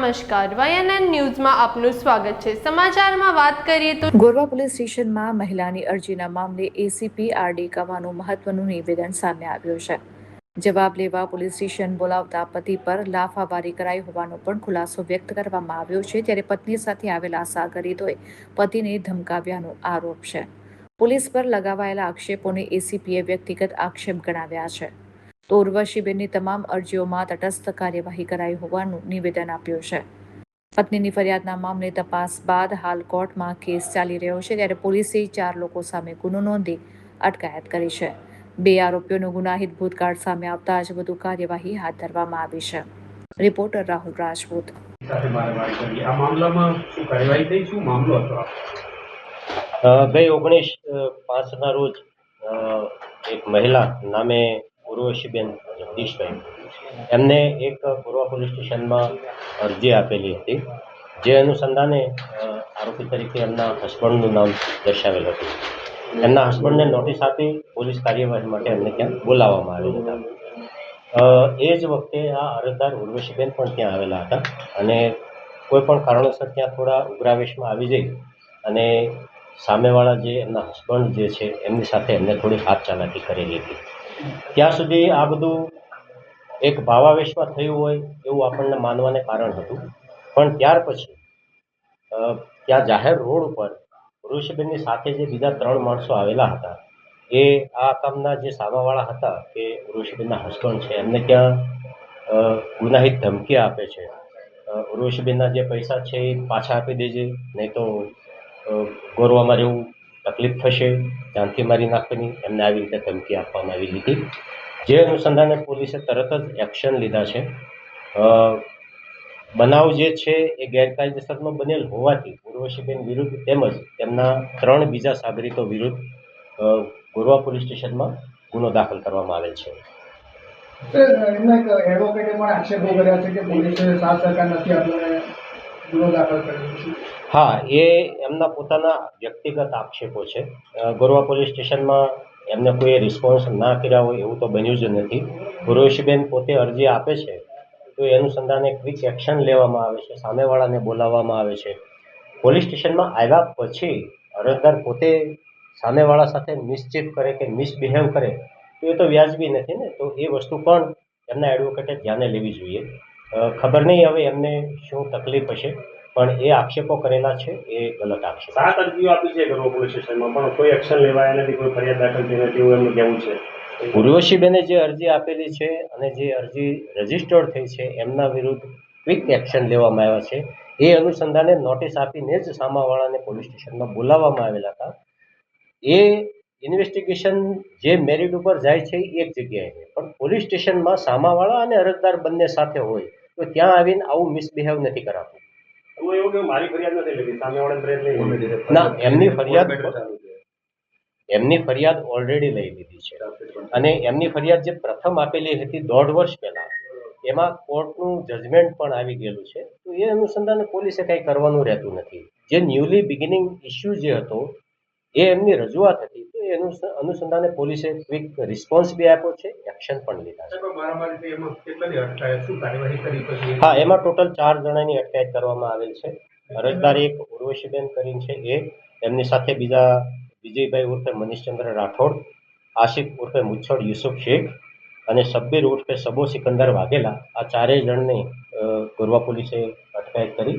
નમસ્કાર, YNN ન્યૂઝમાં આપનું સ્વાગત છે। સમાચારમાં વાત કરીએ તો ગોરવા પોલીસ સ્ટેશનમાં મહિલાની અરજીના મામલે એસીપી આરડી કવાનું મહત્વનું નિવેદન સામે આવ્યું છે। જવાબ લેવા પોલીસ સ્ટેશન બોલાવતા પતિ પર લાફાબારી કરાઈ હોવાનો પણ ખુલાસો વ્યક્ત કરવામાં આવ્યો છે। ત્યારે પત્ની સાથે આવેલા સાગરીતોએ પતિને ધમકાવ્યાનો આરોપ છે। પોલીસ પર લગાવાયેલા આક્ષેપોને એસીપીએ વ્યક્તિગત આક્ષેપ ગણાવ્યા છે। તો ઉર્વશીબેનની તમામ અરજીઓમાં તટસ્થ કાર્યવાહી કરાઈ હોવાનું નિવેદન આપ્યું છે। પત્નીની ફરિયાદના મામલે તપાસ બાદ હાલ કોર્ટમાં કેસ ચાલી રહ્યો છે। ત્યારે પોલીસે 4 લોકો સામે ગુનો નોંધી અટકાયત કરી છે। 2 આરોપીઓનો ગુનાહિત ભૂતકાળ સામે આવતા જ વધુ કાર્યવાહી હાથ ધરવામાં આવી છે। રિપોર્ટર રાહુલ રાજપૂત। ગઈ 19/5ના રોજ એક મહિલા નામે ઉર્વશીબેન જગદીશભાઈ એમને એક ગોરવા પોલીસ સ્ટેશનમાં અરજી આપેલી હતી, જે અનુસંધાને આરોપી તરીકે એમના હસબન્ડનું નામ દર્શાવેલ હતું। એમના હસબન્ડને નોટિસ આપી પોલીસ કાર્યવાહી માટે એમને ત્યાં બોલાવવામાં આવેલ હતા। એ જ વખતે આ અરજદાર ઉર્વશીબેન પણ ત્યાં આવેલા હતા અને કોઈ પણ કારણોસર ત્યાં થોડા ઉગ્રાવેશમાં આવી જઈ અને સામેવાળા જે એમના હસબન્ડ જે છે એમની સાથે એમને થોડી હાથ ચાલાકી કરેલી હતી। ત્યાં સુધી આ બધું એક ભાવાવેશમાં થયું હોય એવું આપણને માનવાને કારણ હતું, પણ ત્યાર પછી ત્યાં જાહેર રોડ ઉપર ઉર્વશીબેનની સાથે જે બીજા 3 માણસો આવેલા હતા, એ આ કામના જે સામાવાળા હતા કે ઉર્વશીબેનના હસબન્ડ છે એમને ત્યાં ગુનાહિત ધમકી આપે છે। ઉર્વશીબેનના જે પૈસા છે એ પાછા આપી દેજે, નહીં તો ગોરવામાં રહેવું તકલીફ થશે, જાનથી મારી નાખવાની, એમને આવી રીતે ધમકી આપવામાં આવેલી હતી। જે અનુસંધાને પોલીસે તરત જ એક્શન લીધા છે। બનાવ જે છે એ ગેરકાયદેસરનો બનેલ હોવાથી ઉર્વશીબેન વિરુદ્ધ તેમજ તેમના 3 બીજા સાગરીતો વિરુદ્ધ ગોરવા પોલીસ સ્ટેશનમાં ગુનો દાખલ કરવામાં આવેલ છે। હા, એ એમના પોતાના વ્યક્તિગત આક્ષેપો છે। ગોરવા પોલીસ સ્ટેશનમાં એમને કોઈ રિસ્પોન્સ ના કર્યા હોય એવું તો બન્યું જ નથી। ઉર્વશીબેન પોતે અરજી આપે છે તો એ અનુસંધાને ક્વિક એક્શન લેવામાં આવે છે, સામેવાળાને બોલાવવામાં આવે છે। પોલીસ સ્ટેશનમાં આવ્યા પછી અરજદાર પોતે સામેવાળા સાથે મિસચીફ કરે કે મિસબિહેવ કરે તો એ તો વ્યાજબી નથી ને। તો એ વસ્તુ પણ એમના એડવોકેટે ધ્યાને લેવી જોઈએ। ખબર નહીં હવે એમને શું તકલીફ હશે, પણ એ આક્ષેપો કરેલા છે એ ગલત આક્ષેપ। 7 અરજીઓ આપી છે ગોરવા પોલીસ સ્ટેશનમાં, પણ કોઈ એક્શન લેવાયા નથી, કોઈ ફરિયાદ દાખલ થઈ નથી એવું એમનું કહેવું છે। ઉર્વશીબેને જે અરજી આપેલી છે અને જે અરજી રજીસ્ટર્ડ થઈ છે એમના વિરુદ્ધ ક્વિક એક્શન લેવામાં આવ્યા છે। એ અનુસંધાને નોટિસ આપીને જ સામાવાળાને પોલીસ સ્ટેશનમાં બોલાવવામાં આવેલા હતા। એ ઇન્વેસ્ટિગેશન જે મેરિટ ઉપર જાય છે એ એક જગ્યાએ છે, પણ પોલીસ સ્ટેશનમાં સામાવાળા અને અરજદાર બંને સાથે હોય તો ત્યાં આવીને આવું મિસબિહેવ નથી કરાતું। એવું કે મારી ફરિયાદ નથી લખી, સામેવાળાની ફરિયાદ લઈ ના, એમની ફરિયાદ ઓલરેડી લઈ લીધી છે અને એમની ફરિયાદ જે પ્રથમ આપેલી હતી 1.5 વર્ષ પહેલા, એમાં કોર્ટનું જજમેન્ટ પણ આવી ગયેલું છે। તો એ અનુસંધાને પોલીસે કંઈ કરવાનું રહેતું નથી। જે ન્યૂલી બિગિનિંગ ઇસ્યુ જે હતો એ એમની રજૂઆત હતી, તો એ અનુસંધાને પોલીસે ક્વિક રિસ્પોન્સ બી આપ્યો છે, એક્શન પણ લીધા છે। હા, એમાં ટોટલ 4 જણાની અટકાયત કરવામાં આવેલ છે। અરજદાર એક ઉર્વશીબેન કરીને છે એ, એમની સાથે બીજા વિજયભાઈ ઉર્ફે મનીષચંદ્ર રાઠોડ, આશિફ ઉર્ફે મુછોડ યુસુફ શેખ અને શબ્બીર ઉર્ફે સબો સિકંદર વાઘેલા, આ 4 જણની ગોરવા પોલીસે અટકાયત કરી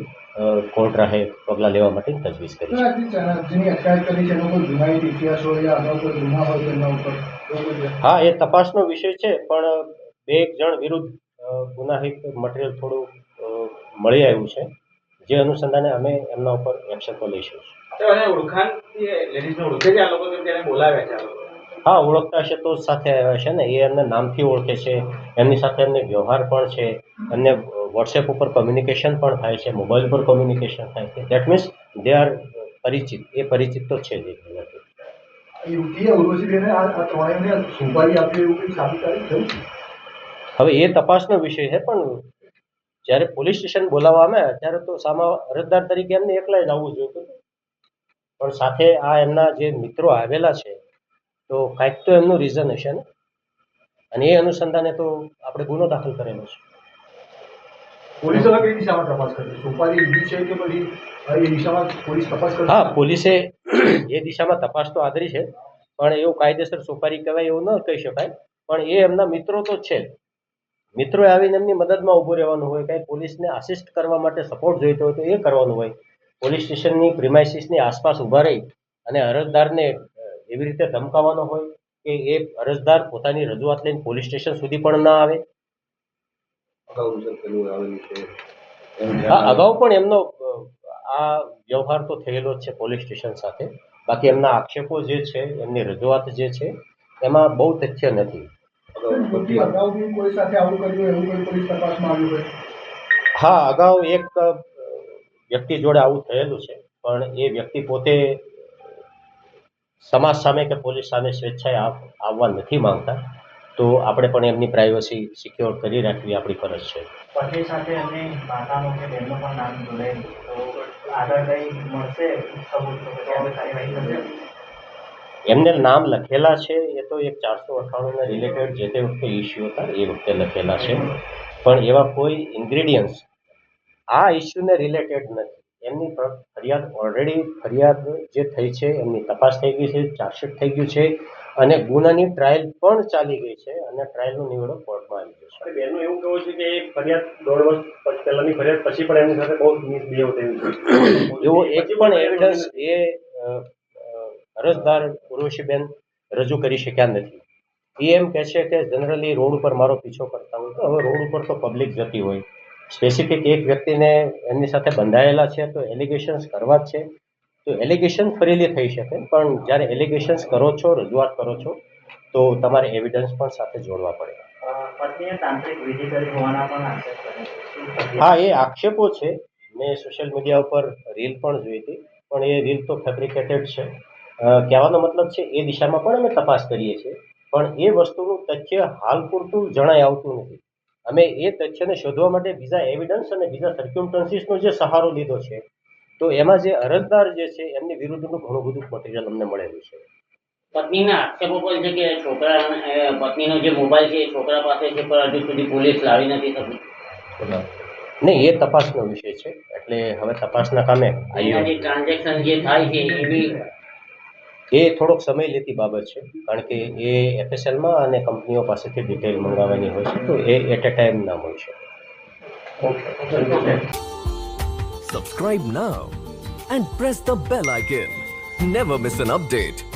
કોર્ટ રાહે પગલાં લેવા માટે તજવીજ કરી છે। હા, એ તપાસનો વિષય છે, પણ 2 જણ વિરુદ્ધ ગુનાહિત મટીરિયલ થોડું મળી આવ્યું છે, જે અનુસંધાને અમે એમના ઉપર એક્શન તો લઈશું। હા, ઓળખતા હશે તો સાથે આવ્યા છે ને, એ એમને નામથી ઓળખે છે, એમની સાથે એમને વ્યવહાર પણ છે, એમને વોટ્સએપ ઉપર કમ્યુનિકેશન પણ થાય છે, મોબાઈલ પર કમ્યુનિકેશન થાય છે। દેટ મીન્સ દે આર પરિચિત, એ પરિચિત તો છે જ એકબીજાથી। હવે એ તપાસનો વિષય છે, પણ જ્યારે પોલીસ સ્ટેશન બોલાવવામાં આવ્યા ત્યારે તો સામા અરજદાર તરીકે એમને એકલા જ આવવું જોઈતું, પણ સાથે આ એમના જે મિત્રો આવેલા છે તો કાંઈક તો એમનું રીઝન હશે ને, અને એ અનુસંધાને તો આપણે ગુનો દાખલ કરેલો છે। પોલીસ હવે કઈ દિશામાં તપાસ કરશે? સોપારી લીધી છે કે પછી એ દિશામાં પોલીસ તપાસ કરશે? હા, પોલીસે એ દિશામાં તપાસ તો આદરી છે, પણ એવું કાયદેસર સોપારી કહેવાય એવું ન કહી શકાય. પણ એ એમના મિત્રો તો છે જ. મિત્રોએ આવીને એમની મદદમાં ઊભું રહેવાનું હોય, કંઈ પોલીસને આસિસ્ટ કરવા માટે સપોર્ટ જોઈતો હોય તો એ કરવાનું હોય. પોલીસ સ્ટેશનની પ્રિમાઇસીસની આસપાસ ઊભા રહી અને અરજદારને એવી રીતે ધમકાવવાનો હોય કે એ અરજદાર પોતાની રજૂઆત લઈને પોલીસ સ્ટેશન સુધી પણ ના આવે. હા, અગાઉ પણ એમનો આ વ્યવહાર તો થયેલો જ છે પોલીસ સ્ટેશન સાથે. બાકી એમના આક્ષેપો જે છે, એમની રજૂઆત જે છે, એમાં બહુ તથ્ય નથી. અગાઉ બી કોઈ સાથે આવું કર્યું એવું કોઈ પોલીસ તપાસમાં આવ્યું હોય? હા, અગાઉ એક વ્યક્તિ જોડે આવું થયેલું છે, પણ એ વ્યક્તિ પોતે સમાજ સામે કે પોલીસ સામે સ્વેચ્છાએ આવવા નથી માંગતા. તો આપણે પણ એમની પ્રાઇવસી સિક્યોર કરી રાખવી આપણી ફરજ છે. પતિ સાથે એમની માતાનું કે બહેનનું પણ નામ જોડાયેલું તો આગળ કંઈ મળશે સબૂત તો પછી આપણે કાર્યવાહી થશે? એમને નામ લખેલા છે, એ તો એક 498ના રિલેટેડ જે તે વખતે ઇસ્યુ હતા એ વખતે લખેલા છે, પણ એવા કોઈ ઇન્ગ્રેડિયન્ટ્સ આ ઇસ્યુને રિલેટેડ નથી. એમની ફરિયાદ જે થઈ છે, એમની તપાસ થઈ ગઈ છે, ચાર્જશીટ થઈ ગયું છે અને ગુનાની ટ્રાયલ પણ ચાલી ગઈ છે અને ટ્રાયલનો નિવડો કોર્ટમાં આવી ગયો છે. બેનનું એવું કહેવું છે કે એ ફરિયાદ 1.5 વર્ષ પહેલાની ફરિયાદ પછી પણ એમની સાથે બહુ મિસબિહેવ થયું છે. એવો એક પણ એવિડન્સ એ અરજદાર ઉર્વશીબેન રજૂ કરી શક્યા નથી. એ એમ કહે છે કે જનરલી રોડ ઉપર મારો પીછો કરતા હોય, તો હવે રોડ ઉપર તો પબ્લિક જતી હોય. સ્પેસિફિક એક વ્યક્તિને એમની સાથે બંધાયેલા છે તો એલિગેશન્સ કરવા જ છે. તો એલિગેશન ફરીલી થઈ શકે, પણ જ્યારે એલિગેશન્સ કરો છો, રજૂઆત કરો છો, તો તમારે એવિડન્સ પણ સાથે જોડવા પડે. પત્નીએ તાંત્રિક વિધિ કરી હોવાના પણ આક્ષેપ કરે છે. હા, એ આક્ષેપો છે. મેં સોશિયલ મીડિયા ઉપર રીલ પણ જોઈ હતી, પણ એ રીલ તો ફેબ્રિકેટેડ છે. કહેવાનો મતલબ છે એ દિશામાં પણ અમે તપાસ કરીએ છીએ, પણ એ વસ્તુનું તથ્ય હાલ પૂરતું જણાઈ આવતું નથી. અમે એ તથ્યને શોધવા માટે બીજા એવિડન્સ અને બીજા સર્ક્યુમસ્ટન્સીસનો જે સહારો લીધો છે, તો એમાં જે અરજદાર જે છે એમની વિરુદ્ધનું ઘણું બધું મટીરિયલ અમને મળેલું છે. પત્નીના આક્ષેપો પણ છે કે પત્નીનો જે મોબાઈલ છે એ છોકરા પાસે છે, પણ હજુ સુધી પોલીસ લાવી નથી શકી. નહીં, એ તપાસનો વિષય છે, એટલે હવે તપાસના કામે એના જે ટ્રાન્ઝેક્શન જે થાય છે એ બી એ થોડોક સમય લેતી બાબત છે, કારણ કે એ એફએસએલમાં અને કંપનીઓ પાસેથી ડિટેલ મંગાવવાની હોય છે, તો એ એટ એ ટાઈમ ના મળી શકે. Subscribe now and press the bell icon. Never miss an update.